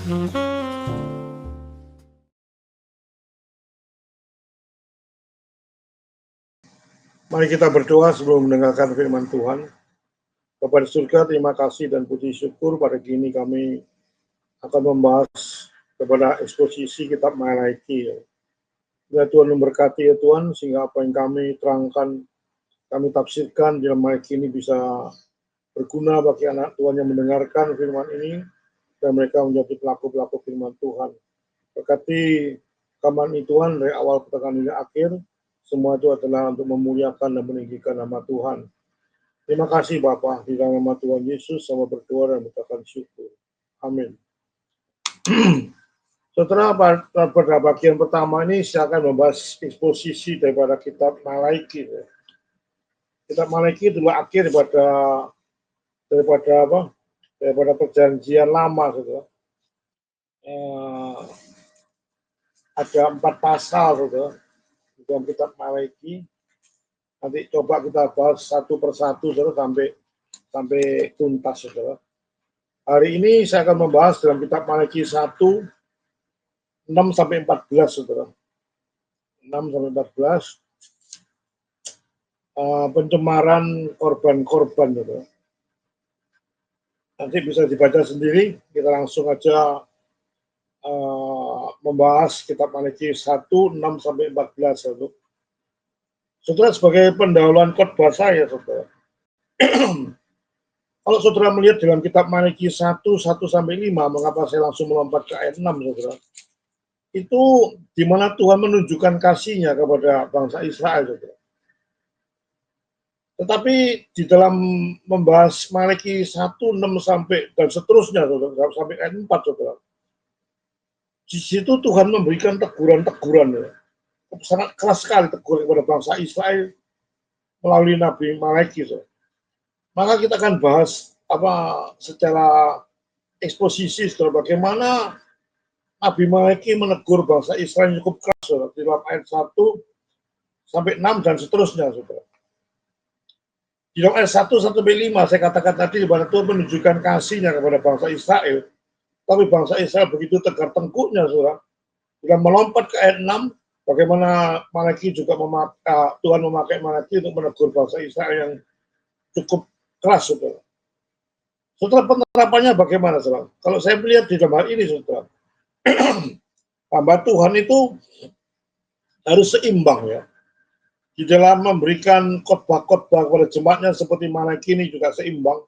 Mari kita berdoa sebelum mendengarkan firman Tuhan. Bapa di surga, terima kasih dan puji syukur pada kini kami akan membahas kepada eksposisi kitab Malaiki. Ya Tuhan memberkati ya Tuhan, sehingga apa yang kami terangkan, kami tafsirkan dalam Malaiki ini bisa berguna bagi anak Tuhan yang mendengarkan firman ini, dan mereka menjadi pelaku-pelaku firman Tuhan. Berkati kaman ini Tuhan, dari awal pertengahan hingga akhir, semua itu adalah untuk memuliakan dan meninggikan nama Tuhan. Terima kasih Bapa, di dalam nama Tuhan Yesus, sama berdoa dan mengucapkan syukur. Amin. Setelah pada bagian pertama ini, saya akan membahas eksposisi daripada kitab Malaiki. Kitab Malaiki adalah akhir daripada perjanjian lama. Ada 4 pasal di dalam kitab Malaiki. Nanti coba kita bahas satu persatu sampai tuntas. Hari ini saya akan membahas dalam kitab Malaiki 1, 6-14, saudara. 6-14, pencemaran korban-korban, saudara. Nanti bisa dibaca sendiri, kita langsung aja membahas kitab Malaiki 1, 6-14, saudara. Saudara, sebagai pendahuluan khotbah saya, saudara. Kalau saudara melihat dalam kitab Malaiki 1, 1-5, mengapa saya langsung melompat ke ayat 6, saudara? Itu di mana Tuhan menunjukkan kasih-Nya kepada bangsa Israel, saudara. Tetapi di dalam membahas Malaiki 1, 6 sampai dan seterusnya, saudara, sampai ayat 4, saudara. Di situ Tuhan memberikan teguran-teguran, ya. Sangat keras sekali teguran kepada bangsa Israel melalui Nabi Malaiki, saudara. Maka kita akan bahas secara eksposisi, saudara, bagaimana Nabi Malaiki menegur bangsa Israel cukup keras, saudara, di dalam ayat 1 sampai 6 dan seterusnya, saudara. Di dalam ayat 1 sampai 5 saya katakan tadi, di mana Tuhan menunjukkan kasih-Nya kepada bangsa Israel, tapi bangsa Israel begitu tegar tengkuknya, saudara. Bila melompat ke ayat 6, bagaimana Malaiki juga Tuhan memakai Malaiki untuk menegur bangsa Israel yang cukup keras, saudara. Saudara, penerapannya bagaimana, saudara? Kalau saya melihat di dalam hal ini, saudara, hamba Tuhan itu harus seimbang, ya. Di dalam memberikan khotbah-khotbah kepada jemaatnya seperti Malaiki ini juga seimbang.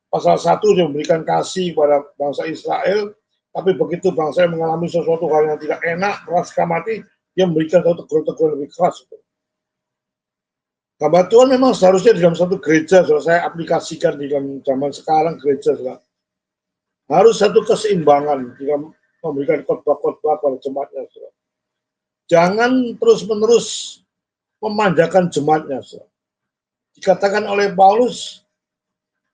Pasal 1 dia memberikan kasih kepada bangsa Israel, tapi begitu bangsa yang mengalami sesuatu hal yang tidak enak, merasa mati, dia memberikan satu teguran-teguran lebih keras. Hamba Tuhan memang seharusnya di dalam satu gereja, saya aplikasikan di dalam zaman sekarang gereja, harus satu keseimbangan di dalam memberikan khotbah-khotbah kepada jemaatnya. Jangan terus-menerus memanjakan jemaatnya. Dikatakan oleh Paulus,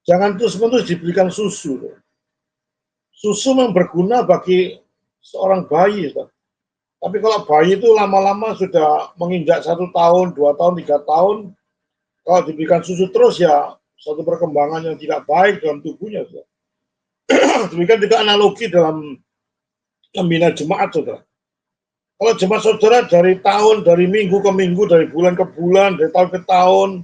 jangan terus-menerus diberikan susu. Susu memang berguna bagi seorang bayi. Tapi kalau bayi itu lama-lama sudah menginjak 1 tahun, 2 tahun, 3 tahun, kalau diberikan susu terus, ya satu perkembangan yang tidak baik dalam tubuhnya. Demikian juga analogi dalam membina jemaat, saudara. Kalau jemaat saudara dari minggu ke minggu, dari bulan ke bulan, dari tahun ke tahun,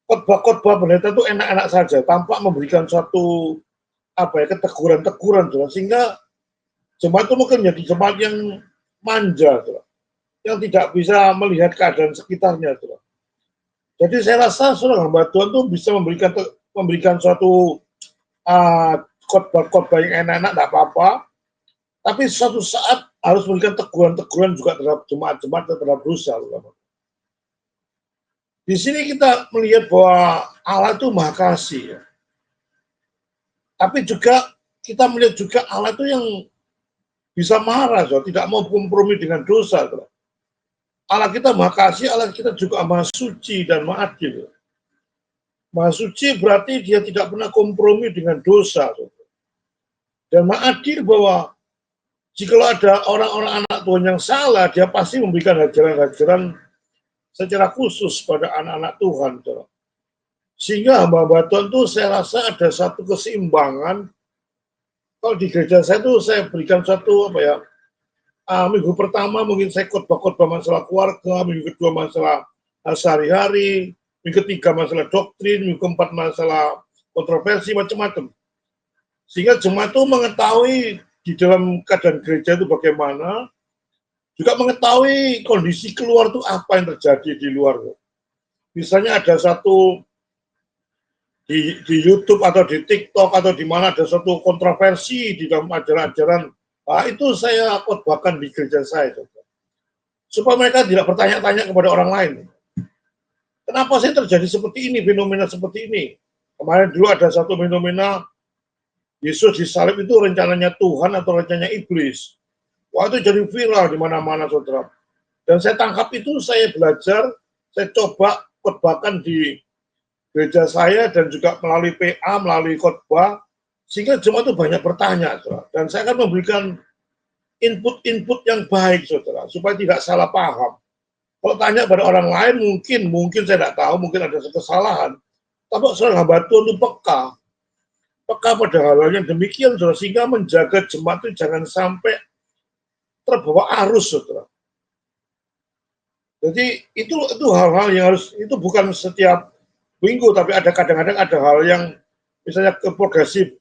khotbah-khotbah pendeta itu enak-enak saja, tanpa memberikan suatu keteguran-teguran, sehingga jemaat itu mungkin menjadi jemaat yang manja, yang tidak bisa melihat keadaan sekitarnya. Jadi saya rasa seorang hamba Tuhan itu bisa memberikan suatu khotbah-khotbah yang enak-enak, tidak apa-apa, tapi suatu saat harus memberikan teguran-teguran juga terhadap jemaat-jemaat yang terhadap dosa. Di sini kita melihat bahwa Allah itu Maha Kasih, ya. Tapi juga kita melihat juga Allah itu yang bisa marah, tidak mau kompromi dengan dosa. Allah kita Maha Kasih, Allah kita juga Maha Suci dan Maha Adil. Maha Suci berarti dia tidak pernah kompromi dengan dosa. Dan Maha Adil bahwa jika ada orang-orang anak Tuhan yang salah, dia pasti memberikan ajaran-ajaran secara khusus pada anak-anak Tuhan. Sehingga hamba-hamba Tuhan itu saya rasa ada satu keseimbangan. Kalau di gereja saya tuh saya berikan satu apa ya, minggu pertama mungkin saya khotbah-khotbah masalah keluarga, minggu kedua masalah sehari-hari, minggu ketiga masalah doktrin, minggu keempat masalah kontroversi macam-macam. Sehingga jemaat itu mengetahui di dalam keadaan gereja itu bagaimana, juga mengetahui kondisi keluar itu apa yang terjadi di luar. Misalnya ada satu di YouTube atau di TikTok atau di mana ada satu kontroversi di dalam ajaran-ajaran, itu saya khotbahkan di gereja saya, supaya mereka tidak bertanya-tanya kepada orang lain. Kenapa sih terjadi seperti ini, fenomena seperti ini? Kemarin dulu ada satu fenomena Yesus disalib itu rencananya Tuhan atau rencananya iblis. Wah, itu jadi viral di mana-mana, saudara. Dan saya tangkap itu, saya belajar, saya coba khotbahkan di gereja saya dan juga melalui PA, melalui khotbah, sehingga jemaat itu banyak bertanya, saudara. Dan saya akan memberikan input-input yang baik, saudara, supaya tidak salah paham. Kalau tanya pada orang lain, mungkin saya tidak tahu, mungkin ada kesalahan. Tapi seorang hamba Tuhan itu peka pada hal-hal yang demikian, saudara, sehingga menjaga jemaat itu jangan sampai terbawa arus, saudara. Jadi itu hal-hal yang harus, itu bukan setiap minggu, tapi ada kadang-kadang ada hal yang misalnya ke progresif,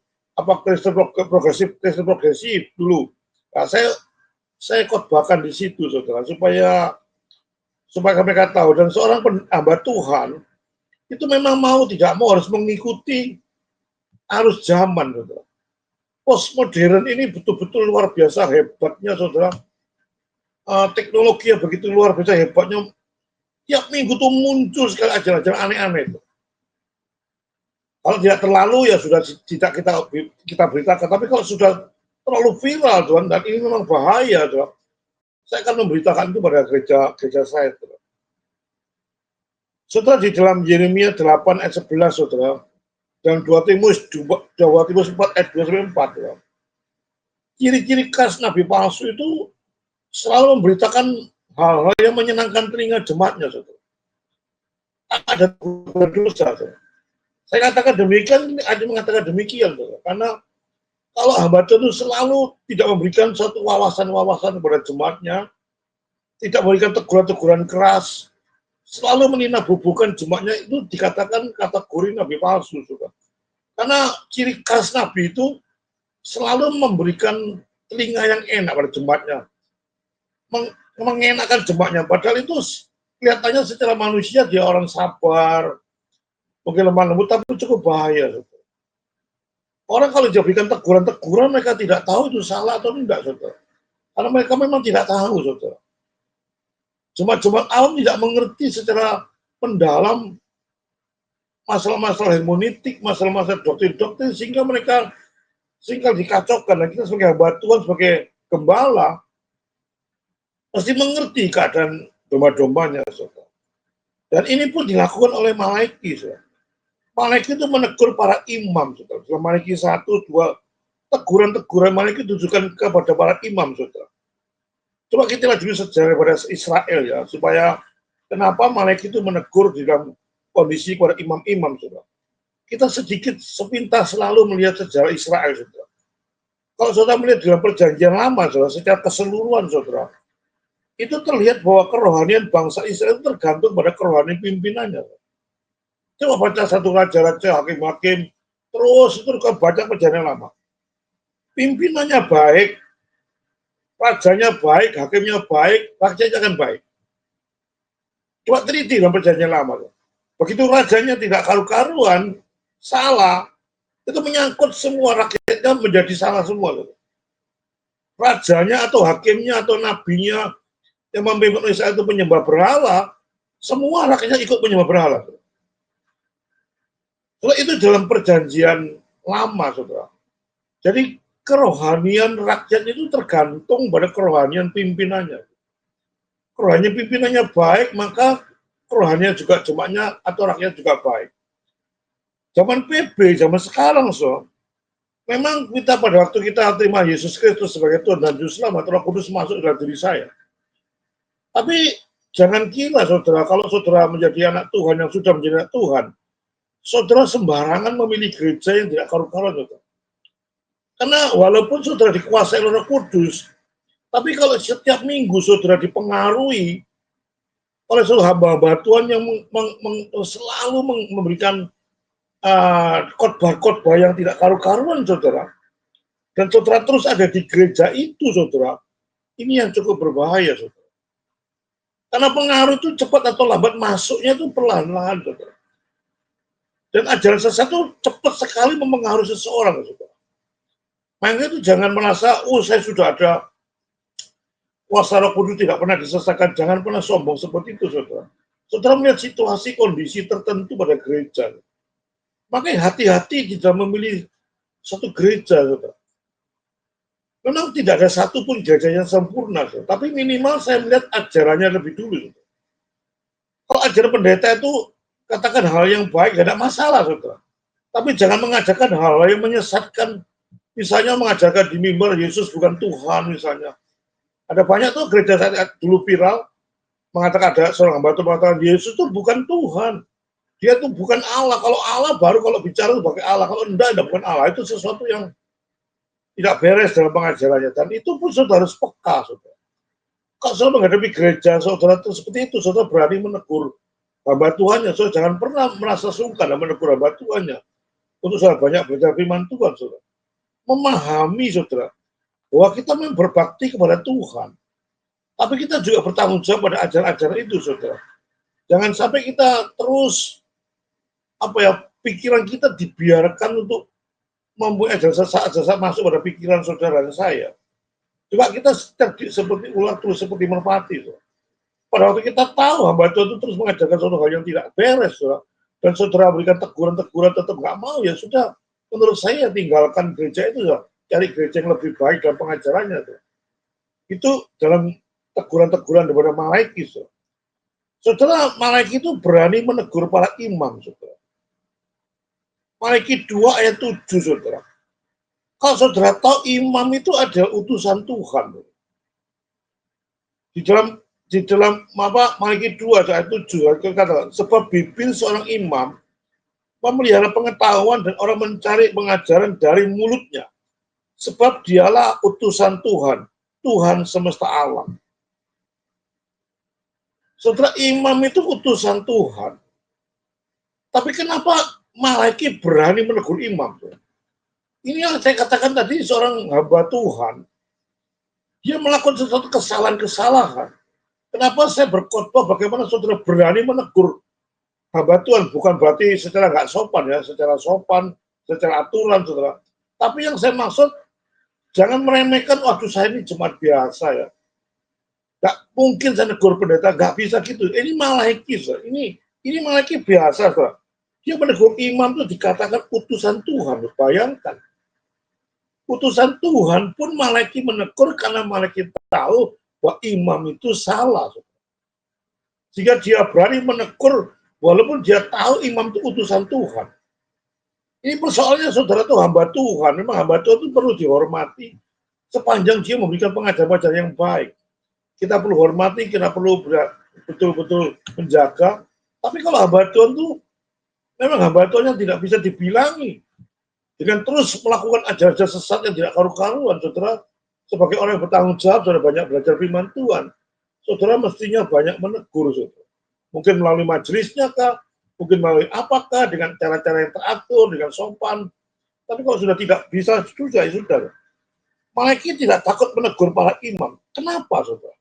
Kristen progresif dulu. Nah, saya khotbahkan di situ, saudara, supaya mereka tahu. Dan seorang hamba Tuhan itu memang mau tidak mau harus mengikuti arus zaman, saudara. Postmodern ini betul-betul luar biasa hebatnya, saudara. Teknologi yang begitu luar biasa hebatnya. Tiap minggu tuh muncul sekali ajaran-ajaran aneh-aneh. Kalau tidak terlalu ya sudah tidak kita beritakan. Tapi kalau sudah terlalu viral, Tuhan, dan ini memang bahaya, Tuhan, saya akan memberitakan itu pada gereja saya, Tuhan. Saudara, di dalam Yeremia 8 ayat 11, saudara, dan 2 Timotius 4 ayat 2-4, saudara. Ciri-ciri khas nabi palsu itu selalu memberitakan hal-hal yang menyenangkan telinga jemaatnya, saudara. Ada dosa, saudara. Saya katakan demikian, ada mengatakan demikian, saudara. Karena kalau hamba Tuhan itu selalu tidak memberikan satu wawasan-wawasan kepada jemaatnya, tidak memberikan teguran-teguran keras, selalu meninabubukan jemaatnya, itu dikatakan kategori nabi palsu, saudara. Karena ciri khas nabi itu selalu memberikan telinga yang enak pada jemaatnya, mengenakkan jemaatnya, padahal itu kelihatannya secara manusia dia orang sabar, mungkin lemah lembut, tapi cukup bahaya, saudara. Orang kalau diberikan teguran-teguran, mereka tidak tahu itu salah atau tidak, saudara. Karena mereka memang tidak tahu, saudara. Jemaat-jemaat awam tidak mengerti secara mendalam masalah-masalah hermeneutik, masalah-masalah doktrin-doktrin, sehingga mereka dikacaukan. Dan kita sebagai hamba Tuhan, sebagai gembala, pasti mengerti keadaan domba-dombanya, saudara. Dan ini pun dilakukan oleh Malaki, saudara. Malaki itu menegur para imam, saudara. Dalam Malaki 1, 2, teguran-teguran Malaki ditujukan kepada para imam, saudara. Coba kita lihat dulu sejarah pada Israel, ya, supaya kenapa Malaki itu menegur di dalam kondisi kepada imam-imam, saudara. Kita sedikit sepintas selalu melihat sejarah Israel, saudara. Kalau saudara melihat dalam perjanjian lama, saudara, secara keseluruhan, saudara, itu terlihat bahwa kerohanian bangsa Israel tergantung pada kerohanian pimpinannya. Coba baca satu raja-raja, hakim-hakim, terus itu baca perjanjian lama. Pimpinannya baik, rajanya baik, hakimnya baik, rakyatnya akan baik. Coba teliti dalam perjanjian lama. Begitu rajanya tidak karu-karuan, salah, itu menyangkut semua rakyatnya menjadi salah semua. Rajanya atau hakimnya atau nabinya yang memimpin Israel itu penyembah berhala, semua rakyatnya ikut penyembah berhala. Kalau itu dalam perjanjian lama, saudara. Jadi kerohanian rakyat itu tergantung pada kerohanian pimpinannya. Kerohanian pimpinannya baik, maka kerohanian juga jemaatnya atau rakyat juga baik. Zaman PB, zaman sekarang, so, memang kita pada waktu kita terima Yesus Kristus sebagai Tuhan dan Juru Selamat, Roh Kudus masuk dalam diri saya. Tapi jangan kira, saudara, kalau saudara menjadi anak Tuhan yang sudah menjadi anak Tuhan, saudara sembarangan memilih gereja yang tidak karu-karuan, saudara. Karena walaupun saudara dikuasai oleh Roh Kudus, tapi kalau setiap minggu saudara dipengaruhi oleh seluruh hamba-hamba Tuhan yang selalu memberikan khotbah-khotbah yang tidak karu-karuan, saudara, dan saudara terus ada di gereja itu, saudara, ini yang cukup berbahaya, saudara. Karena pengaruh itu cepat atau lambat masuknya itu perlahan-lahan, saudara. Dan ajaran sesat itu cepat sekali mempengaruhi seseorang, saudara. Makanya itu jangan merasa, oh saya sudah ada kuasa Roh Kudus tidak pernah disesatkan, jangan pernah sombong seperti itu, saudara. Saudara melihat situasi kondisi tertentu pada gereja. Makanya hati-hati kita memilih satu gereja, saudara. Memang tidak ada satupun gereja yang sempurna, saudara. Tapi minimal saya melihat ajarannya lebih dulu, saudara. Kalau ajaran pendeta itu katakan hal yang baik, tidak ada masalah, saudara. Tapi jangan mengajarkan hal yang menyesatkan. Misalnya mengajarkan di mimbar Yesus bukan Tuhan, misalnya. Ada banyak tuh gereja saya dulu viral, mengatakan ada seorang hamba Tuhan mengatakan Yesus itu bukan Tuhan. Dia itu bukan Allah. Kalau Allah baru kalau bicara itu pakai Allah. Kalau enggak bukan Allah. Itu sesuatu yang tidak beres dalam pengajarannya. Dan itu pun saudara harus peka, saudara. Kalau saudara menghadapi gereja, saudara itu seperti itu, saudara berani menegur hamba Tuhannya. Saudara jangan pernah merasa sungkan dan menegur hamba Tuhannya. Untuk saudara banyak belajar firman Tuhan, saudara. Memahami, saudara, bahwa kita memang berbakti kepada Tuhan. Tapi kita juga bertanggung jawab pada ajaran-ajaran itu, saudara. Jangan sampai kita terus pikiran kita dibiarkan untuk membuat ajaran masuk pada pikiran saudara dan saya. Coba kita seperti ular terus seperti merpati. Saudara. Pada waktu kita tahu hamba Tuhan itu terus mengajarkan suatu hal yang tidak beres, saudara, dan saudara berikan teguran-teguran tetap nggak mau, ya sudah. Menurut saya tinggalkan gereja itu, saudara. Cari gereja yang lebih baik dalam pengajarannya. Saudara. Itu dalam teguran-teguran daripada malaikat. Saudara. Saudara, malaikat itu berani menegur para imam, saudara. Malaikat 2 ayat 7, saudara. Kalau saudara tahu imam itu adalah utusan Tuhan. Di dalam Malaikat 2 ayat 7 kata, sebab bibir seorang imam memelihara pengetahuan dan orang mencari pengajaran dari mulutnya. Sebab dialah utusan Tuhan, Tuhan semesta alam. Saudara, imam itu utusan Tuhan. Tapi kenapa malaikat berani menegur imam? Ini yang saya katakan tadi, seorang hamba Tuhan, dia melakukan sesuatu kesalahan-kesalahan. Kenapa saya berkhotbah bagaimana saudara berani menegur hamba Tuhan? Bukan berarti secara nggak sopan ya, secara sopan, secara aturan, saudara. Tapi yang saya maksud, jangan meremehkan, waduh saya ini jemaat biasa ya. Nggak mungkin saya negur pendeta, nggak bisa gitu. Ini malaikat, ini malaikat biasa, saudara. Dia menegur imam itu dikatakan utusan Tuhan, bayangkan. Utusan Tuhan pun malaikat menegur karena malaikat tahu bahwa imam itu salah. Jika dia berani menegur, walaupun dia tahu imam itu utusan Tuhan. Ini persoalannya saudara itu hamba Tuhan. Memang hamba Tuhan itu perlu dihormati sepanjang dia memberikan pengajaran yang baik. Kita perlu hormati, kita perlu betul-betul menjaga. Tapi kalau hamba Tuhan itu, memang hamba Tuhan yang tidak bisa dibilangi. Dengan terus melakukan ajaran sesat yang tidak karu-karuan, saudara, sebagai orang yang bertanggung jawab, saudara banyak belajar firman Tuhan, saudara mestinya banyak menegur, saudara. Mungkin melalui majelisnya kah, mungkin melalui apakah, dengan cara-cara yang teratur, dengan sopan. Tapi kalau sudah tidak bisa, sudah, ya sudah. Malaikat tidak takut menegur para imam. Kenapa, saudara?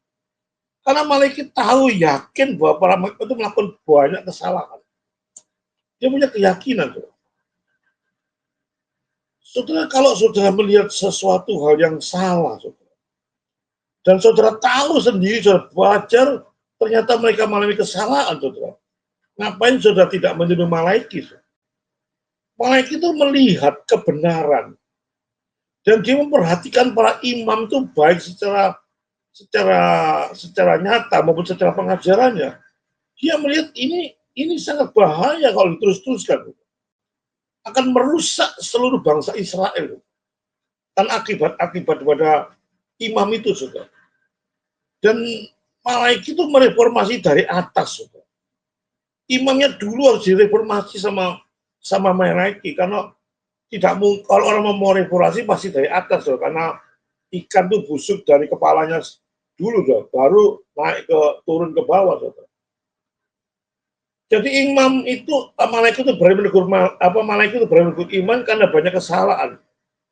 Karena malaikat tahu, yakin bahwa para imam itu melakukan banyak kesalahan. Dia punya keyakinan, saudara. Saudara, kalau saudara melihat sesuatu hal yang salah, saudara, dan saudara tahu sendiri, saudara wajar, ternyata mereka mengalami kesalahan, saudara. Ngapain saudara tidak menjadi malaikat? Malaikat itu melihat kebenaran, dan dia memperhatikan para imam itu baik secara nyata maupun secara pengajarannya. Dia melihat ini sangat bahaya kalau diterus-teruskan. Akan merusak seluruh bangsa Israel. Dan akibat pada imam itu, saudara. Dan malaikat itu mereformasi dari atas, saudara. Imamnya dulu harus direformasi sama malaikat, karena Tidak mungkin kalau orang mau reformasi pasti dari atas loh, karena ikan tuh busuk dari kepalanya dulu loh, baru naik ke turun ke bawah loh. Jadi imam itu malaikat itu berani menegur malaikat itu berani menegur iman karena banyak kesalahan.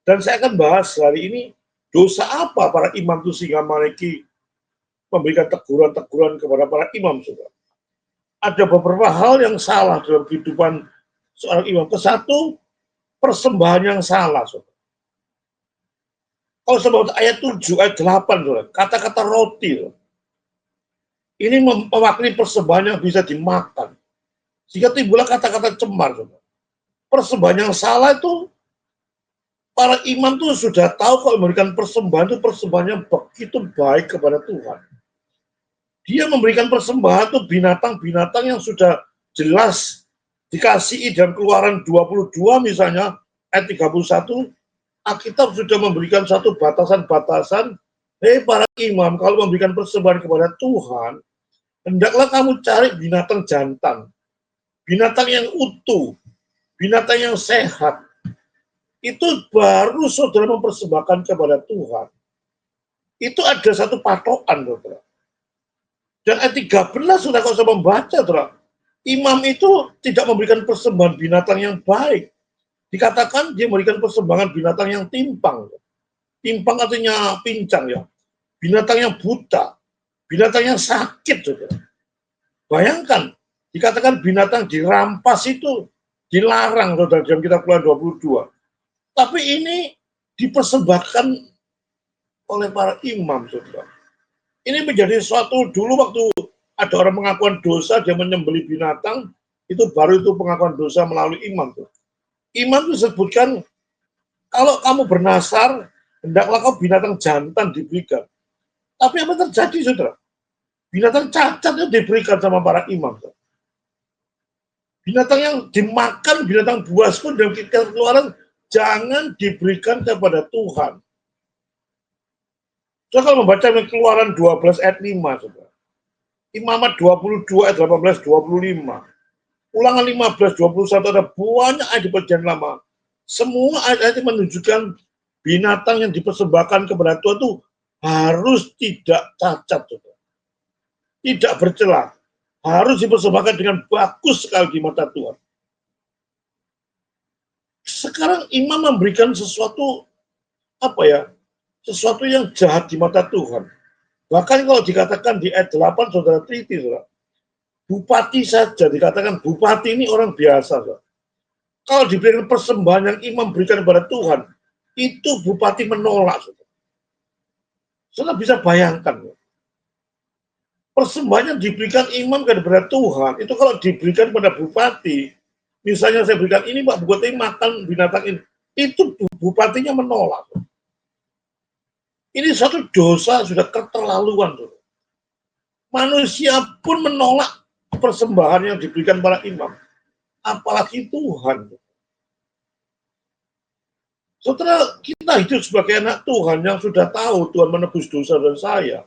Dan saya akan bahas hari ini dosa apa para imam itu sehingga malaikat memberikan teguran-teguran kepada para imam juga. Ada beberapa hal yang salah dalam kehidupan seorang imam. Kesatu, persembahan yang salah. Saudara. Kalau sebut ayat 7, ayat 8, kata-kata roti. Saudara. Ini mewakili persembahan yang bisa dimakan. Sehingga timbullah kata-kata cemar. Saudara. Persembahan yang salah itu, para imam itu sudah tahu kalau memberikan persembahan itu persembahan yang begitu baik kepada Tuhan. Dia memberikan persembahan itu binatang-binatang yang sudah jelas dikasihi dalam Keluaran 22 misalnya, ayat 31, Alkitab sudah memberikan satu batasan-batasan, para imam, kalau memberikan persembahan kepada Tuhan, hendaklah kamu cari binatang jantan, binatang yang utuh, binatang yang sehat. Itu baru saudara mempersembahkan kepada Tuhan. Itu ada satu patokan, saudara. Dan ayat 13 sudah kau bisa membaca, saudara. Imam itu tidak memberikan persembahan binatang yang baik. Dikatakan dia memberikan persembahan binatang yang timpang. Timpang artinya pincang ya. Binatang yang buta, binatang yang sakit. Saudara. Bayangkan, dikatakan binatang dirampas itu dilarang, saudara, dalam kitab Keluaran 22. Tapi ini dipersembahkan oleh para imam, saudara. Ini menjadi suatu dulu waktu ada orang pengakuan dosa, dia menyembelih binatang, itu baru itu pengakuan dosa melalui imam. Imam disebutkan, kalau kamu bernasar, hendaklah kau binatang jantan diberikan. Tapi apa terjadi, saudara? Binatang cacat itu diberikan sama para imam. Saudara. Binatang yang dimakan, binatang buas pun dalam kitab Keluaran, jangan diberikan kepada Tuhan. Saudara kalau membaca Keluaran 12 ayat 5, saudara. Imamat 22 ayat 18, 25. Ulangan 15, 21 ada banyak ayat di perjanjian lama. Semua ayat-ayat menunjukkan binatang yang dipersembahkan kepada Tuhan itu harus tidak cacat. Saudara. Tidak bercela. Harus dipersembahkan dengan bagus sekali di mata Tuhan. Sekarang imam memberikan sesuatu sesuatu yang jahat di mata Tuhan. Bahkan kalau dikatakan di ayat 8, saudara teliti, saudara. Bupati saja dikatakan bupati ini orang biasa. Saudara. Kalau diberikan persembahan yang imam berikan kepada Tuhan, itu bupati menolak. Saudara, saudara bisa bayangkan. Persembahan yang diberikan imam kepada Tuhan, itu kalau diberikan kepada bupati, misalnya saya berikan ini, Pak Bupati makan binatang ini, itu bupatinya menolak. Ini satu dosa sudah keterlaluan. Saudara. Manusia pun menolak persembahan yang diberikan para imam. Apalagi Tuhan. Saudara, kita hidup sebagai anak Tuhan yang sudah tahu Tuhan menebus dosa dan saya.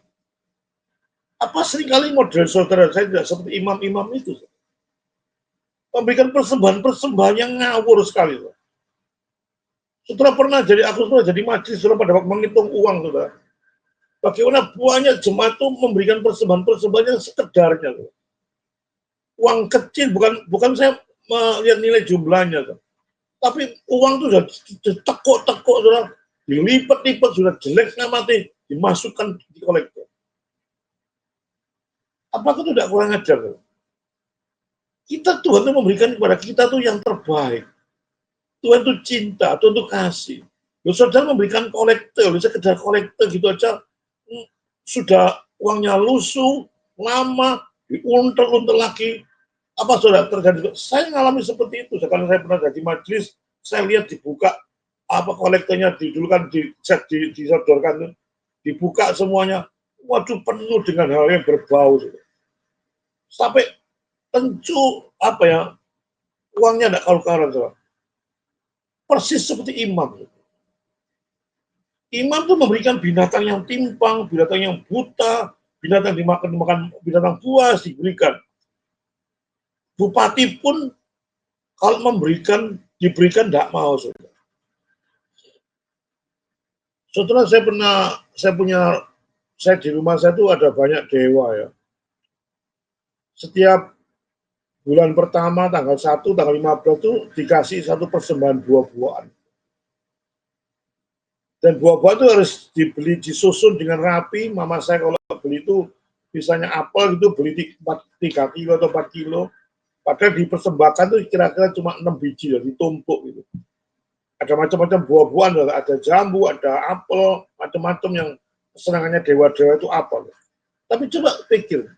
Apa seringkali model saudara saya tidak seperti imam-imam itu. Memberikan persembahan-persembahan yang ngawur sekali. Saudara pernah jadi, aku pernah jadi majelis, saudara pada waktu menghitung uang, saudara. Bagaimana banyak jemaat itu memberikan persembahan-persembahan yang sekedarnya. Saudara. Uang kecil, bukan saya melihat nilai jumlahnya. Saudara. Tapi uang itu sudah ditekuk-tekuk, saudara. Dilipat-lipat, sudah jeleknya mati, dimasukkan di kolektor. Apakah itu tidak kurang ajar? Saudara? Kita, Tuhan itu memberikan kepada kita tuh yang terbaik. Tuhan itu cinta, Tuhan itu kasih. Saudara memberikan kolektor, sekedar kolektor gitu aja, sudah uangnya lusuh, lama, diuntel-untel lagi. Apa saudara terjadi? Saya mengalami seperti itu. Karena saya pernah jadi majelis, saya lihat dibuka kolektornya dulu kan disodorkan, dibuka semuanya. Waduh, penuh dengan hal yang berbau. Sampai tentu uangnya tidak karu-karuan. Persis seperti imam. Imam itu memberikan binatang yang timpang, binatang yang buta, binatang dimakan binatang buas diberikan. Bupati pun kalau diberikan tidak mau. Saudara. Saudara, saya di rumah saya itu ada banyak dewa ya. Setiap bulan pertama tanggal 1, tanggal 15 itu dikasih satu persembahan buah-buahan. Dan buah-buah itu harus dibeli, disusun dengan rapi. Mama saya kalau beli itu, misalnya apel itu beli 3 kilo atau 4 kilo. Padahal dipersembahkan itu kira-kira cuma 6 biji ya, ditumpuk gitu. Ada macam-macam buah-buahan, ada jambu, ada apel, macam-macam yang kesenangannya dewa-dewa itu apel. Tapi coba pikir,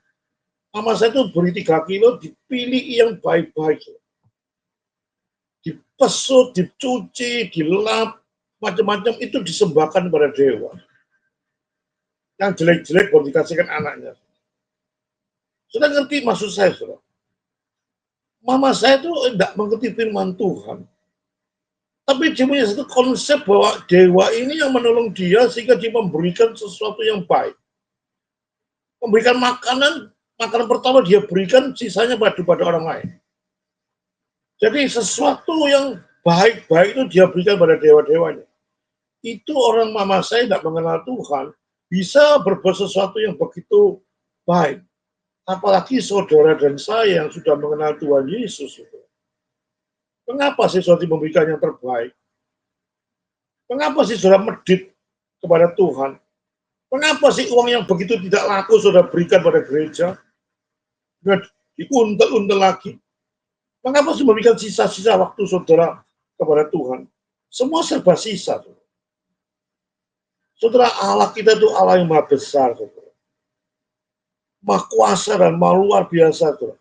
mama saya itu beli 3 kilo, dipilih yang baik-baik. Dipesut, dicuci, dilap, macam-macam itu disembahkan kepada dewa. Yang jelek-jelek baru dikasihkan anaknya. Sudah ngerti maksud saya, saudara? Mama saya itu tidak mengerti firman Tuhan. Tapi dia punya satu konsep bahwa dewa ini yang menolong dia sehingga dia memberikan sesuatu yang baik. Memberikan makanan pertama dia berikan, sisanya pada orang lain. Jadi sesuatu yang baik-baik itu dia berikan pada dewa-dewanya. Itu orang mama saya tidak mengenal Tuhan, bisa berbuat sesuatu yang begitu baik. Apalagi saudara dan saya yang sudah mengenal Tuhan Yesus. Mengapa sih saudara memberikan yang terbaik? Mengapa sih saudara medit kepada Tuhan? Mengapa sih uang yang begitu tidak laku saudara berikan pada gereja? Diuntel-untel lagi. Mengapa sih memberikan sisa-sisa waktu saudara kepada Tuhan? Semua serba sisa. Saudara, Allah kita itu Allah yang maha besar. Saudara. Maha kuasa dan maha luar biasa. Saudara.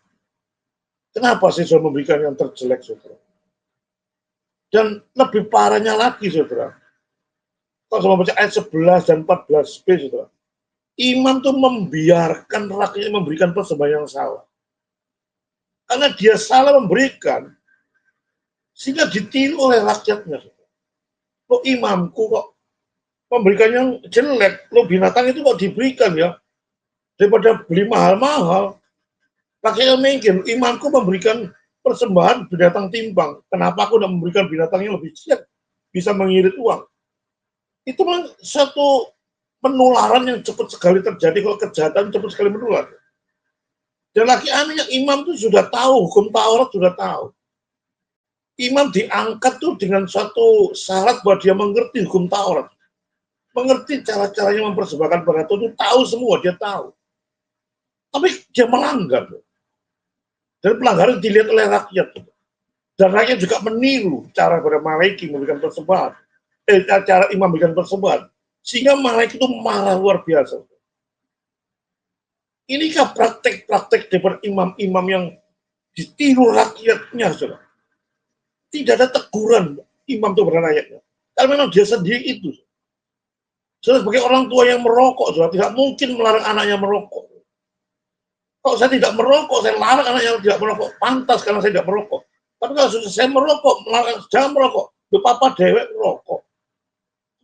Kenapa sih saudara memberikan yang terjelek, saudara? Dan lebih parahnya lagi, saudara. Kalau saya membaca ayat 11 dan 14b, saudara. Imam itu membiarkan rakyatnya memberikan persembahan yang salah. Karena dia salah memberikan, sehingga ditiru oleh rakyatnya. Kok imamku kok memberikan yang jelek, lo binatang itu kok diberikan ya? Daripada beli mahal-mahal, rakyatnya mikir, imamku memberikan persembahan binatang timbang. Kenapa aku tidak memberikan binatang yang lebih jelek? Bisa mengirit uang. Itu memang satu penularan yang cepat sekali terjadi kalau kejahatan cepat sekali menular. Dan lagi anehnya imam itu sudah tahu, hukum Taurat sudah tahu. Imam diangkat tuh dengan suatu syarat bahwa dia mengerti hukum Taurat. Mengerti cara-caranya mempersembahkan pada Tuhan, tahu semua, dia tahu. Tapi dia melanggar. Dan pelanggaran dilihat oleh rakyat. Dan rakyat juga meniru cara pada Maleki memberikan persembahan. Cara imam memberikan persembahan. Sehingga Maleki itu marah luar biasa. Inikah praktek-praktek daripada imam-imam yang ditiru rakyatnya, saudara? Tidak ada teguran imam itu kepada rakyatnya. Karena memang dia sendiri itu. Saudara, sebagai orang tua yang merokok, saudara, tidak mungkin melarang anaknya merokok. Kalau saya tidak merokok, saya larang anaknya tidak merokok. Pantas karena saya tidak merokok. Tapi kalau sudah saya merokok, melarang jangan merokok. Papa dewek merokok.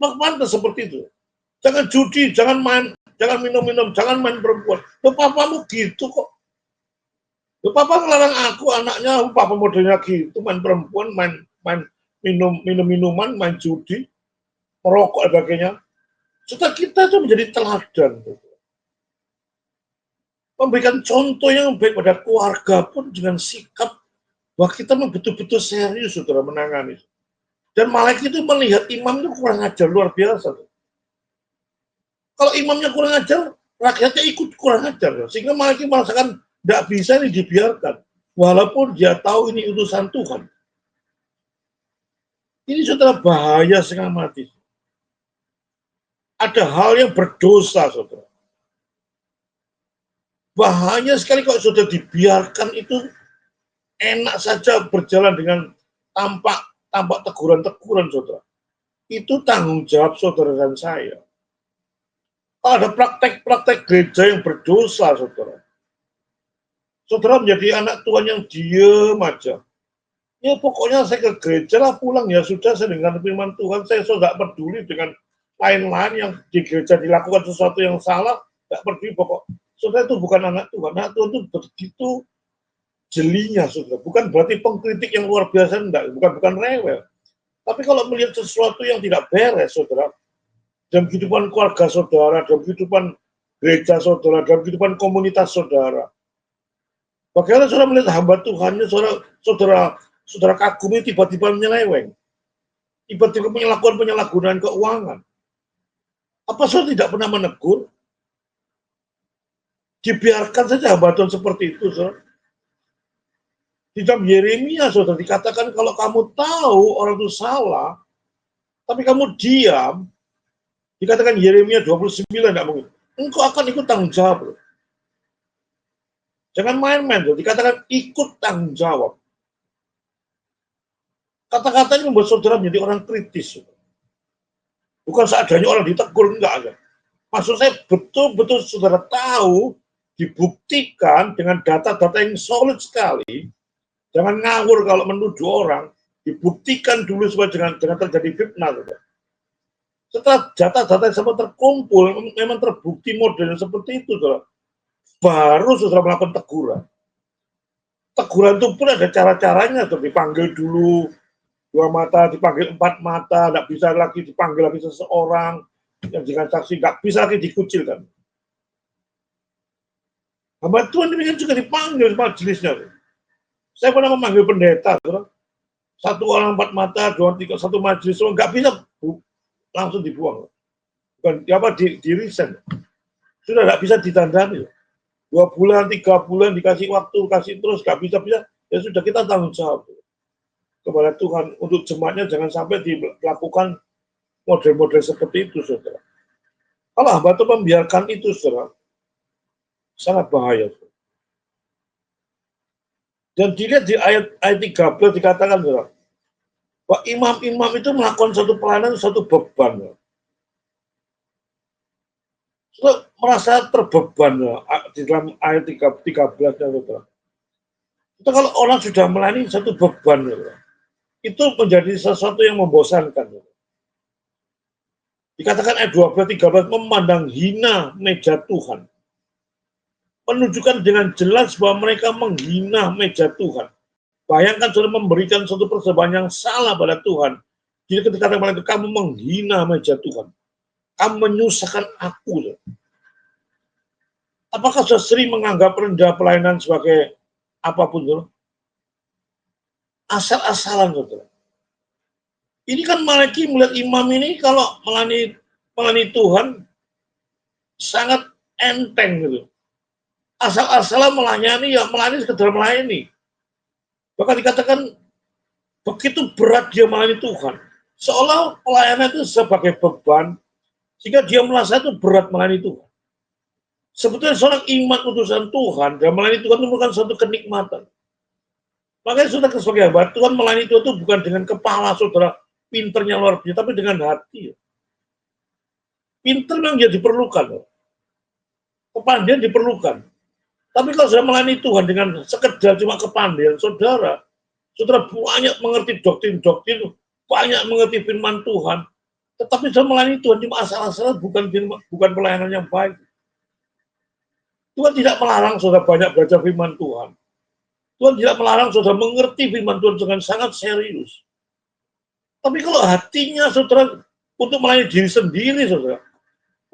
Maka pantas seperti itu. Jangan judi, jangan main, jangan minum-minum, jangan main perempuan. Papamu gitu kok. Papa ngelarang aku, anaknya, papa modelnya gitu, main perempuan, main minuman, main judi, merokok dan sebagainya. Setelah kita itu menjadi teladan. Memberikan contoh yang baik pada keluarga pun dengan sikap bahwa kita betul-betul serius, saudara, menangani. Dan malaikat itu melihat imam itu kurang ajar, luar biasa. Kalau imamnya kurang ajar, rakyatnya ikut kurang ajar. Sehingga malaikat merasakan tidak bisa ini dibiarkan. Walaupun dia tahu ini utusan Tuhan. Ini saudara bahaya setengah mati. Ada hal yang berdosa, saudara. Bahaya sekali kalau sudah dibiarkan itu enak saja berjalan dengan tampak teguran-teguran, saudara. Itu tanggung jawab saudara dan saya. Kalau ada praktek-praktek gereja yang berdosa, saudara. Saudara menjadi anak Tuhan yang diem aja. Ya pokoknya saya ke gereja lah, pulang ya sudah, saya dengar firman Tuhan, saya sudah peduli dengan lain-lain yang di gereja dilakukan sesuatu yang salah, tidak peduli pokok. Saudara itu bukan anak Tuhan. Anak Tuhan itu begitu jelinya, saudara. Bukan berarti pengkritik yang luar biasa, enggak. Bukan rewel. Tapi kalau melihat sesuatu yang tidak beres, saudara, dalam kehidupan keluarga saudara, dalam kehidupan gereja saudara, dalam kehidupan komunitas saudara. Bagaimana saudara melihat hamba Tuhannya, saudara kagumi tiba-tiba menyeleweng, tiba-tiba melakukan penyalahgunaan keuangan. Apa saudara tidak pernah menegur? Dibiarkan saja hamba Tuhan seperti itu, saudara. Di dalam Yeremia, saudara, dikatakan kalau kamu tahu orang itu salah, tapi kamu diam, dikatakan Yeremia 29, tidak mungkin. Engkau akan ikut tanggung jawab. Jangan main-main, dikatakan ikut tanggung jawab. Kata-kata ini membuat saudara menjadi orang kritis. Bukan seadanya orang ditegur, enggak ada. Maksud saya betul-betul saudara tahu, dibuktikan dengan data-data yang solid sekali. Jangan ngawur kalau menuduh orang, dibuktikan dulu supaya jangan terjadi fitnah. Saudara. Setelah data-data yang semua terkumpul, memang terbukti modelnya seperti itu. Saudara. Baru saudara melakukan teguran. Teguran itu pun ada cara-caranya, dipanggil dulu 2 mata, dipanggil 4 mata, tidak bisa lagi dipanggil lagi seseorang, yang dengan saksi nggak bisa lagi dikucilkan. Hamba Tuhan demikian juga dipanggil majelisnya. Saya pernah memanggil pendeta, saudara. 1 orang 4 mata, 2, 3, 1 majelis, nggak bisa langsung dibuang. Bukan di resign. Sudah nggak bisa ditandani. 2 bulan, 3 bulan dikasih waktu, kasih terus, nggak bisa, ya sudah kita tanggung jawab kepada Tuhan untuk jemaatnya jangan sampai dilakukan model-model seperti itu, saudara. Kalau hamba Tuhan membiarkan itu, saudara, sangat bahaya. Saudara. Dan dilihat di ayat 13 dikatakan, saudara, bahwa imam-imam itu melakukan satu pelayanan, satu beban. Saudara. Saudara merasa terbeban di dalam ayat 13, saudara. Itu kalau orang sudah melayani satu beban, saudara, itu menjadi sesuatu yang membosankan. Saudara. Dikatakan ayat 12-13 memandang hina meja Tuhan. Menunjukkan dengan jelas bahwa mereka menghina meja Tuhan. Bayangkan saudara memberikan suatu persembahan yang salah pada Tuhan. Jadi ketika mereka kamu menghina meja Tuhan. Kamu menyusahkan aku. Saudara. Apakah sudah sering menganggap rendah pelayanan sebagai apapun, saudara? Asal-asalan, saudara. Ini kan Malaki melihat imam ini kalau melayani Tuhan sangat enteng gitu. Asal-asalan melayani, ya melayani sekedar melayani. Bahkan dikatakan begitu berat dia melayani Tuhan. Seolah pelayanan itu sebagai beban, sehingga dia merasa itu berat melayani Tuhan. Sebetulnya seorang iman utusan Tuhan dan melayani Tuhan itu merupakan suatu kenikmatan. Makanya saudara sebagai hamba Tuhan melayani Tuhan itu bukan dengan kepala saudara pinternya luar biasa, tapi dengan hati. Pinter memang dia diperlukan. Kepandaian diperlukan. Tapi kalau saudara melayani Tuhan dengan sekedar cuma kepandaian saudara banyak mengerti doktrin-doktrin, banyak mengerti firman Tuhan, tetapi saudara melayani Tuhan cuma asal-asalan bukan pelayanan yang baik. Tuhan tidak melarang saudara banyak belajar firman Tuhan. Tuhan tidak melarang saudara mengerti firman Tuhan dengan sangat serius. Tapi kalau hatinya saudara untuk melayani diri sendiri, saudara,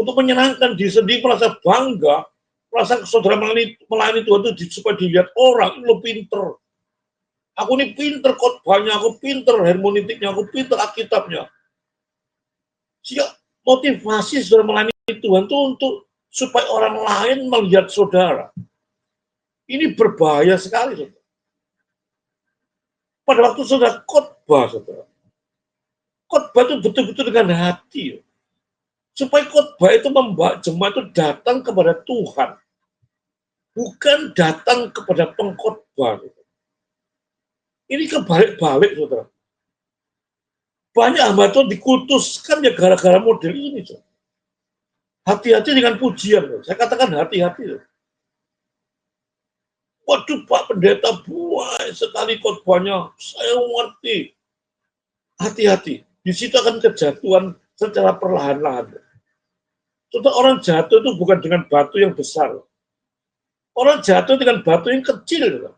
untuk menyenangkan diri sendiri, merasa bangga, merasa saudara melayani Tuhan itu supaya dilihat orang, ini lo pinter. Aku ini pinter khotbahnya, aku pinter hermeneutiknya, aku pinter Alkitabnya. Sehingga motivasi saudara melayani Tuhan itu untuk supaya orang lain melihat saudara. Ini berbahaya sekali, saudara. Pada waktu saudara khotbah, saudara. Khotbah itu betul-betul dengan hati. Supaya khotbah itu membawa jemaat itu datang kepada Tuhan. Bukan datang kepada pengkhotbah. Ini kebalik-balik, saudara. Banyak hamba Tuhan dikutuskan ya gara-gara model ini, saudara. Hati-hati dengan pujian. Saya katakan hati-hati. Waduh Pak Pendeta, buai sekali khotbahnya. Saya mengerti. Hati-hati. Di situ akan kejatuhan secara perlahan-lahan. Contoh orang jatuh itu bukan dengan batu yang besar. Orang jatuh dengan batu yang kecil.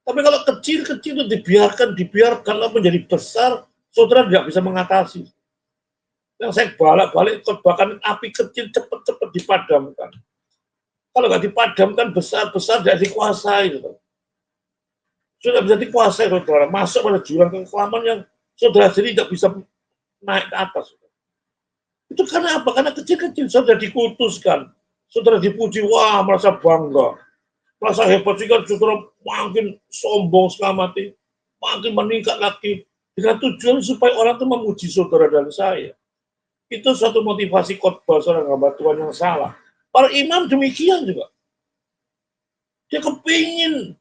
Tapi kalau kecil-kecil itu dibiarkan lalu menjadi besar, saudara tidak bisa mengatasi. Yang saya balik-balik khotbahkan api kecil cepat-cepat dipadamkan. Kalau nggak dipadamkan besar-besar tidak dikuasai. Gitu. Sudah bisa dikuasai, saudara. Masuk pada jurang kekelaman yang saudara sendiri tidak bisa naik ke atas. Itu karena apa? Karena kecil-kecil saudara dikutuskan. Saudara dipuji, wah merasa bangga. Merasa hebat juga, saudara makin sombong selamati. Makin meningkat lagi. Dengan tujuan supaya orang itu memuji saudara dan saya. Itu suatu motivasi khotbah seorang hamba Tuhan yang salah. Para imam demikian juga. Dia kepingin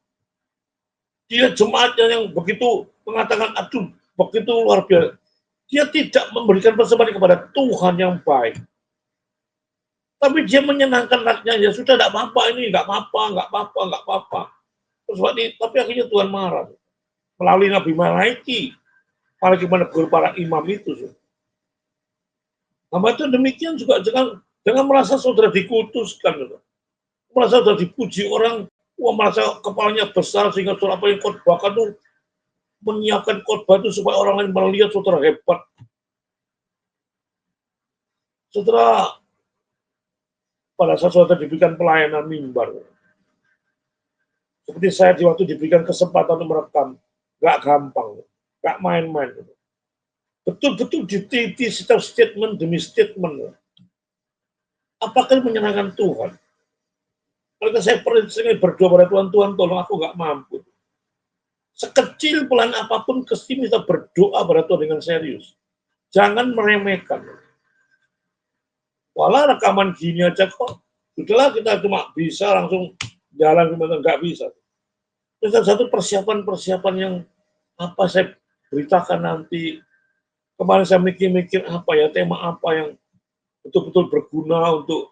dia jemaatnya yang begitu mengatakan, aduh, begitu luar biasa. Dia tidak memberikan persembahan kepada Tuhan yang baik. Tapi dia menyenangkan rakyatnya, ya sudah, tidak apa-apa ini, nggak apa-apa, nggak apa-apa, nggak apa-apa. Tapi akhirnya Tuhan marah. Melalui Nabi Malaiki, apalagi menegur para imam itu. Hamba itu demikian juga, jangan merasa saudara dikutuskan. Merasa saudara dipuji orang, wah merasa kepalanya besar, sehingga saudara apa yang khotbahkan itu menyiapkan khotbah itu supaya orang lain melihat saudara hebat. Saudara, pada saat saudara diberikan pelayanan mimbar, seperti saya di waktu diberikan kesempatan untuk merekam, nggak gampang, nggak main-main. Betul-betul dititi setiap statement demi statement. Apakah menyenangkan Tuhan? Kalau saya sering berdoa pada Tuhan, Tuhan tolong aku nggak mampu. Sekecil pelan apapun, kita berdoa pada Tuhan dengan serius. Jangan meremehkan. Walau rekaman gini aja kok, sudahlah kita cuma bisa langsung jalan, nggak bisa. Itu satu persiapan-persiapan yang apa saya beritakan nanti. Kemarin saya mikir-mikir apa ya, tema apa yang betul-betul berguna untuk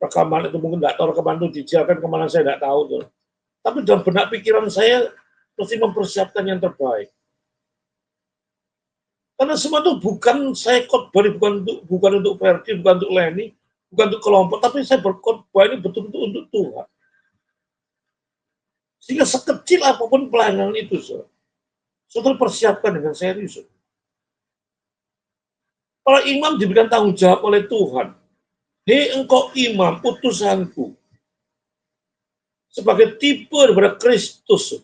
rekaman itu. Mungkin nggak tahu rekaman itu dijalankan kemana, saya nggak tahu tuh. Tapi dalam benak pikiran saya mesti mempersiapkan yang terbaik. Karena semua itu bukan saya khotbah, bukan untuk Ferdi, bukan untuk Leni, bukan untuk kelompok, tapi saya berkhotbah ini betul-betul untuk Tuhan. Sehingga sekecil apapun pelayanan itu, saudara persiapkan dengan serius. Para imam diberikan tanggung jawab oleh Tuhan. Hei engkau imam, utusanku. Sebagai tipe daripada Kristus.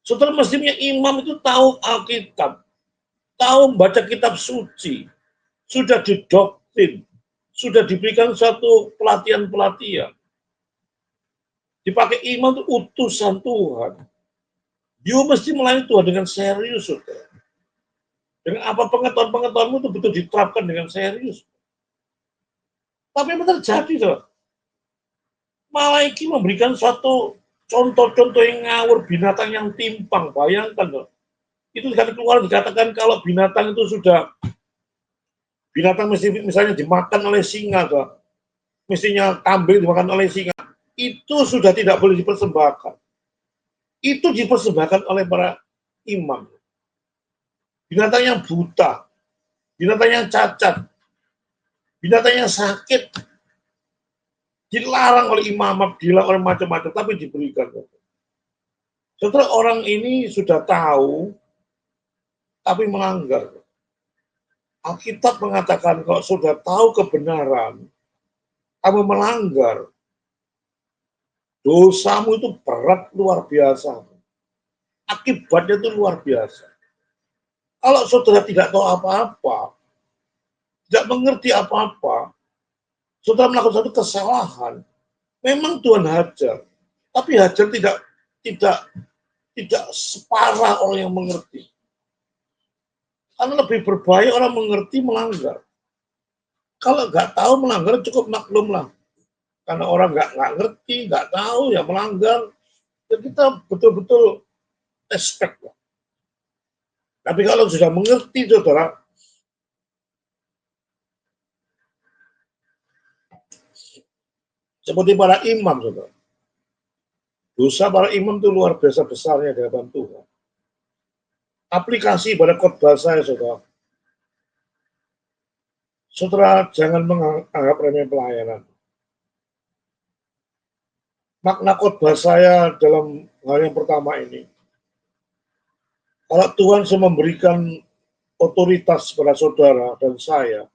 Saudara mestinya imam itu tahu Alkitab. Tahu membaca kitab suci. Sudah didoktrin. Sudah diberikan suatu pelatihan-pelatihan. Dipakai imam itu utusan Tuhan. Dia mesti melayani Tuhan dengan serius, saudara. Dengan apa pengetahuan-pengetahuanmu itu betul diterapkan dengan serius. Tapi apa terjadi, saudara? Malaiki memberikan suatu contoh-contoh yang ngawur, binatang yang timpang. Bayangkan, saudara. Itu keluar dikatakan kalau binatang itu sudah, binatang misalnya dimakan oleh singa, saudara. Mestinya kambing dimakan oleh singa. Itu sudah tidak boleh dipersembahkan. Itu dipersembahkan oleh para imam. Binatang yang buta, binatang yang cacat, binatang yang sakit, dilarang oleh imam, dilarang oleh macam-macam, tapi diberikan. Setelah orang ini sudah tahu, tapi melanggar. Alkitab mengatakan kalau sudah tahu kebenaran, kamu melanggar, dosamu itu berat luar biasa. Akibatnya itu luar biasa. Kalau saudara tidak tahu apa-apa, tidak mengerti apa-apa, saudara melakukan satu kesalahan, memang Tuhan hajar, tapi hajar tidak separah orang yang mengerti. Karena lebih berbahaya orang mengerti melanggar. Kalau nggak tahu melanggar cukup maklum lah. Karena orang nggak ngerti, nggak tahu ya melanggar. Ya kita betul-betul respect lah. Tapi kalau sudah mengerti, saudara, seperti para imam, saudara. Dosa para imam itu luar biasa besarnya di hadapan Tuhan. Aplikasi pada khotbah saya, saudara. Saudara jangan menganggap remeh pelayanan. Makna khotbah saya dalam hal yang pertama ini, kalau Tuhan sudah memberikan otoritas pada saudara dan saya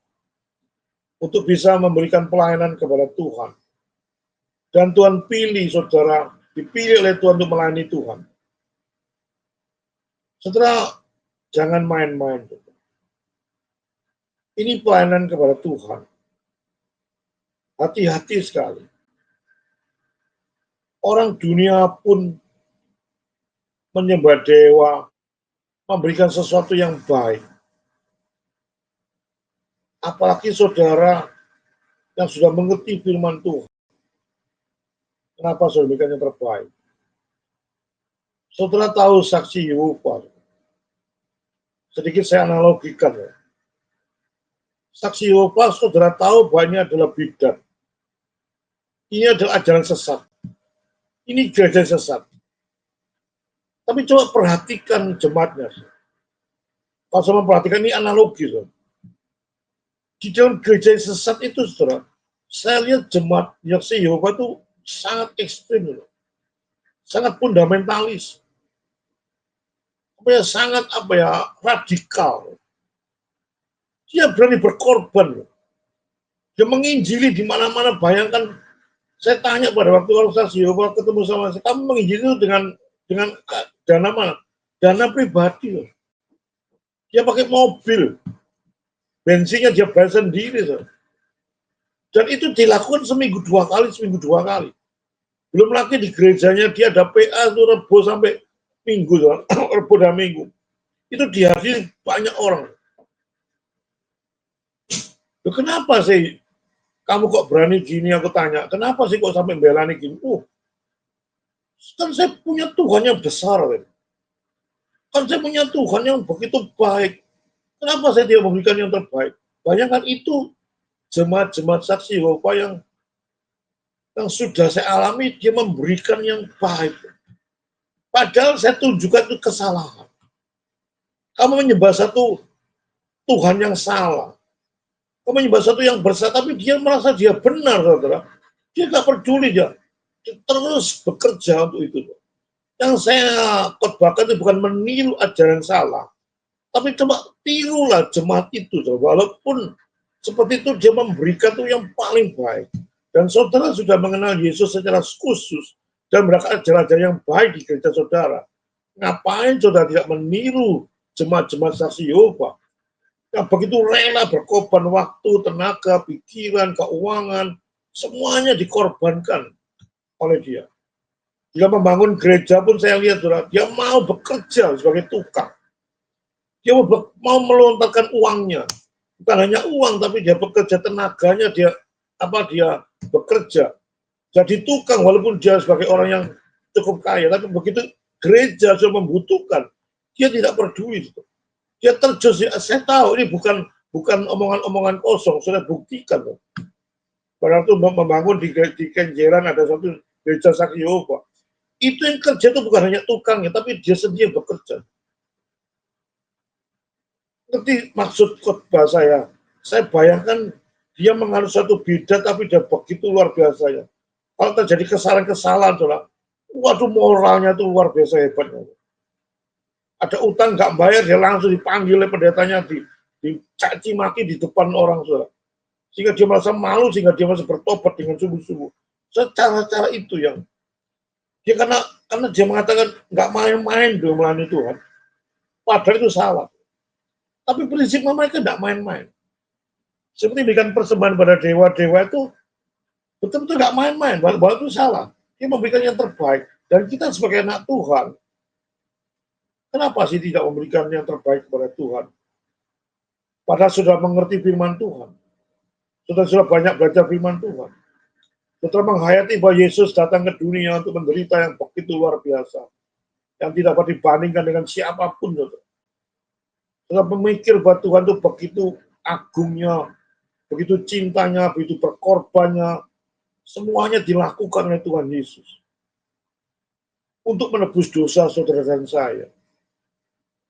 untuk bisa memberikan pelayanan kepada Tuhan. Dan Tuhan pilih saudara, dipilih oleh Tuhan untuk melayani Tuhan. Saudara, jangan main-main. Ini pelayanan kepada Tuhan. Hati-hati sekali. Orang dunia pun menyembah dewa, memberikan sesuatu yang baik. Apalagi saudara yang sudah mengerti firman Tuhan. Kenapa saudara memberikan yang terbaik? Saudara tahu saksi Yehova. Sedikit saya analogikan. Saksi Yehova, saudara tahu bahwa ini adalah bidat. Ini adalah ajaran sesat. Ini gereja sesat. Tapi coba perhatikan jemaatnya. Kalau saya memperhatikan ini analogi. Di dalam gereja sesat itu, saudara, saya lihat jemaat saksi Yehova itu sangat ekstrim. Sangat fundamentalis. Sangat radikal. Dia berani berkorban. Dia menginjili di mana-mana. Bayangkan, saya tanya pada waktu orang saksi Yehova ketemu sama saya, kamu menginjili itu dengan dana mana? Dana pribadi. Dia pakai mobil. Bensinnya dia bayar sendiri. Dan itu dilakukan seminggu dua kali. Belum lagi di gerejanya dia ada PA itu Rebo sampai Minggu. Rebo dan Minggu. Itu dihadiri banyak orang. Kenapa sih kamu kok berani gini, aku tanya. Kenapa sih kok sampai belani gini? Kan saya punya Tuhan yang besar. Kan saya punya Tuhan yang begitu baik. Kenapa saya tidak memberikan yang terbaik? Bayangkan itu jemaat-jemaat saksi Yehova yang sudah saya alami, dia memberikan yang baik. Padahal saya tunjukkan itu kesalahan. Kamu menyembah satu Tuhan yang salah. Kamu menyembah satu yang bersalah, tapi dia merasa dia benar, saudara. Dia nggak peduli, dia terus bekerja untuk itu. Yang saya khotbahkan itu bukan meniru ajaran salah, tapi coba tirulah jemaat itu, walaupun seperti itu dia memberikan itu yang paling baik. Dan saudara sudah mengenal Yesus secara khusus dan mereka ajaran-ajaran yang baik di gereja saudara. Ngapain saudara tidak meniru jemaat-jemaat saksi Yehova yang begitu rela berkorban waktu, tenaga, pikiran, keuangan, semuanya dikorbankan oleh dia. Dia membangun gereja pun saya lihat, dia mau bekerja sebagai tukang. Dia mau melontarkan uangnya. Bukan hanya uang, tapi dia bekerja, tenaganya dia bekerja. Jadi tukang, walaupun dia sebagai orang yang cukup kaya, tapi begitu gereja sudah membutuhkan, dia tidak peduli. Dia terjun, saya tahu ini bukan omongan-omongan kosong, sudah buktikan. Pada waktu membangun di Kenjeran ada satu gereja saksi Yehova. Itu yang kerja itu bukan hanya tukangnya, tapi dia sendiri bekerja. Ngerti maksud khotbah saya? Saya bayangkan dia menganut satu bidat, tapi dia begitu luar biasa ya. Kalau terjadi kesalahan-kesalahan, waduh moralnya itu luar biasa hebatnya. Ada utang nggak bayar, dia langsung dipanggil oleh pendetanya, dicaci maki di depan orang, saudara. Sehingga dia merasa malu, sehingga dia masih bertobat dengan sungguh-sungguh. Cara-cara itu yang dia karena dia mengatakan nggak main-main dia melayani Tuhan. Padahal itu salah. Tapi prinsipnya mereka nggak main-main. Seperti memberikan persembahan pada dewa-dewa itu betul-betul nggak main-main. Bahwa itu salah. Dia memberikan yang terbaik. Dan kita sebagai anak Tuhan, kenapa sih tidak memberikan yang terbaik kepada Tuhan? Padahal sudah mengerti firman Tuhan. Sudah banyak belajar firman Tuhan. Sudah menghayati bahwa Yesus datang ke dunia untuk menderita yang begitu luar biasa. Yang tidak dapat dibandingkan dengan siapapun. Sudah memikir bahwa Tuhan itu begitu agungnya, begitu cintanya, begitu berkorbannya. Semuanya dilakukan oleh Tuhan Yesus. Untuk menebus dosa saudara dan saya.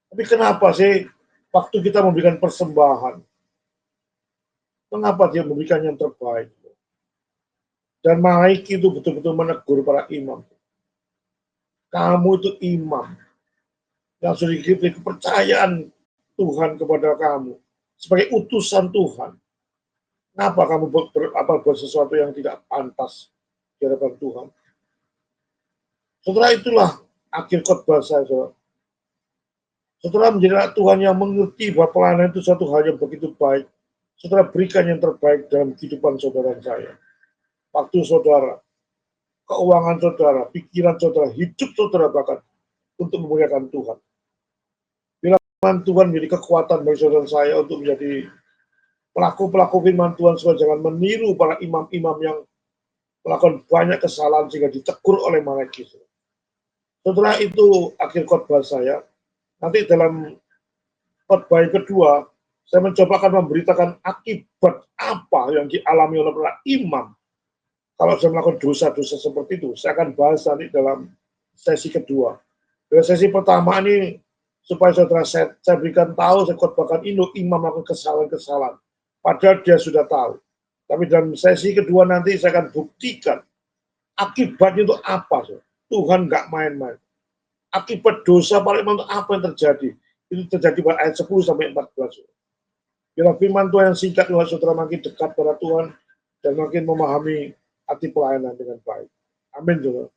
Tapi kenapa sih waktu kita memberikan persembahan, mengapa dia memberikan yang terbaik? Dan Malaiki itu betul-betul menegur para imam. Kamu itu imam yang sudah diberi kepercayaan Tuhan kepada kamu sebagai utusan Tuhan. Kenapa kamu buat sesuatu yang tidak pantas di hadapan Tuhan? Setelah itulah akhir khotbah saya, saudara. Setelah menjadi anak Tuhan yang mengerti bahwa pelayanan itu suatu hal yang begitu baik, setelah berikan yang terbaik dalam kehidupan saudara saya. Waktu saudara, keuangan saudara, pikiran saudara, hidup saudara bahkan untuk memuliakan Tuhan. Bila firman Tuhan menjadi kekuatan bagi saudara saya untuk menjadi pelaku-pelaku firman Tuhan, supaya jangan meniru para imam-imam yang melakukan banyak kesalahan sehingga ditegur oleh malaikat. Setelah itu akhir khotbah saya. Nanti dalam khotbah yang kedua, saya mencoba akan memberitakan akibat apa yang dialami oleh para imam kalau saya melakukan dosa-dosa seperti itu. Saya akan bahas nanti dalam sesi kedua. Dalam sesi pertama ini, supaya saudara saya berikan tahu, saya khotbahkan ini, imam melakukan kesalahan-kesalahan. Padahal dia sudah tahu. Tapi dalam sesi kedua nanti saya akan buktikan akibatnya itu apa. Tuhan nggak main-main. Akibat dosa para imam itu apa yang terjadi? Itu terjadi pada ayat 10 sampai 14. Bila firman Tuhan yang singkat, saudara makin dekat pada Tuhan dan makin memahami arti pelayanan dengan baik. Amin, saudara.